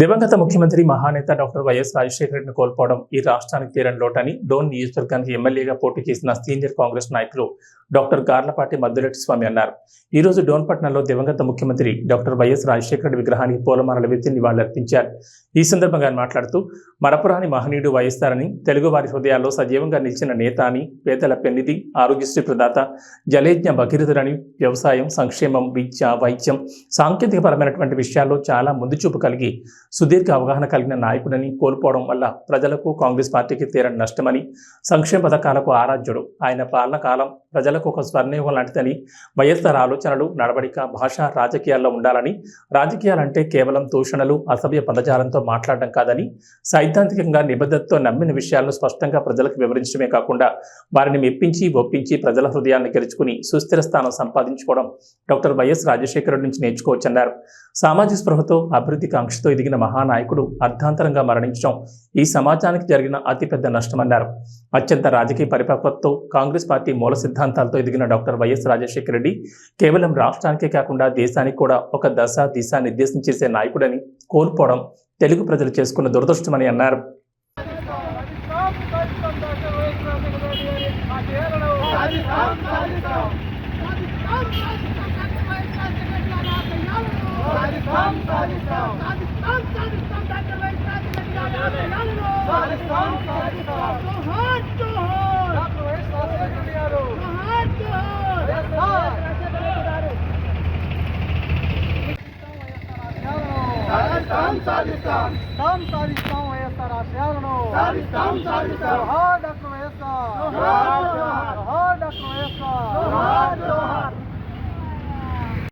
దివంగత ముఖ్యమంత్రి మహానేత డాక్టర్ వైఎస్ రాజశేఖర రెడ్డిని కోల్పోవడం ఈ రాష్ట్రానికి తీరని లోటని డోన్ నియోజకవర్గానికి ఎమ్మెల్యేగా పోటీ చేసిన సీనియర్ కాంగ్రెస్ నాయకులు డాక్టర్ గార్లపాటి మద్దులెట్టి స్వామి అన్నారు. ఈ రోజు డోన్ పట్టణంలో దివంగత ముఖ్యమంత్రి డాక్టర్ వైఎస్ రాజశేఖర రెడ్డి విగ్రహానికి పూలమాలలు వేసి నివాళులర్పించారు. ఈ సందర్భంగా ఆయన మాట్లాడుతూ మరపురాని మహనీయుడు వైఎస్ఆర్ అని, తెలుగువారి హృదయాల్లో సజీవంగా నిలిచిన నేత అని, పేదల పెన్నిధి, ఆరోగ్యశ్రీ ప్రదాత, జలయజ్ఞ భగీరథుడని, వ్యవసాయం, సంక్షేమం, విద్య, వైద్యం, సాంకేతికపరమైనటువంటి విషయాల్లో చాలా ముందు చూపు కలిగి సుదీర్ఘ అవగాహన కలిగిన నాయకుడని కోల్పోవడం వల్ల ప్రజలకు, కాంగ్రెస్ పార్టీకి తీరని నష్టమని, సంక్షేమ పథకాలకు ఆరాధ్యుడు, ఆయన పాలన కాలం ప్రజలకు ఒక స్వర్ణయుగం లాంటిదని, వైఎస్ఆర్ ఆలోచనలు, నడవడిక, భాష రాజకీయాల్లో ఉండాలని, రాజకీయాలంటే కేవలం దూషణలు, అసభ్య పదజాలంతో మాట్లాడడం కాదని, సైద్ధాంతికంగా నిబద్ధతతో నమ్మిన విషయాలను స్పష్టంగా ప్రజలకు వివరించడమే కాకుండా వారిని మెప్పించి ఒప్పించి ప్రజల హృదయాన్ని గెలుచుకుని సుస్థిర స్థానం సంపాదించుకోవడం డాక్టర్ వైఎస్ రాజశేఖర రెడ్డి నుంచి నేర్చుకోవచ్చన్నారు. సామాజిక స్పృహతో, అభివృద్ధి కాంక్షతో ఎదిగిన మహానాయకుడు అర్ధాంతరంగా మరణించడం ఈ సమాజానికి జరిగిన అతిపెద్ద నష్టమన్నారు. అత్యంత రాజకీయ పరిపక్వతతో కాంగ్రెస్ పార్టీ మూల సిద్ధాంతాలతో ఎదిగిన డాక్టర్ వైఎస్ రాజశేఖర రెడ్డి కేవలం రాష్ట్రానికే కాకుండా దేశానికి కూడా ఒక దశ దిశ నిర్దేశం చేసే నాయకుడని కోల్పోవడం తెలుగు ప్రజలు చేసుకున్న దురదృష్టమని అన్నారు. Doctor YSR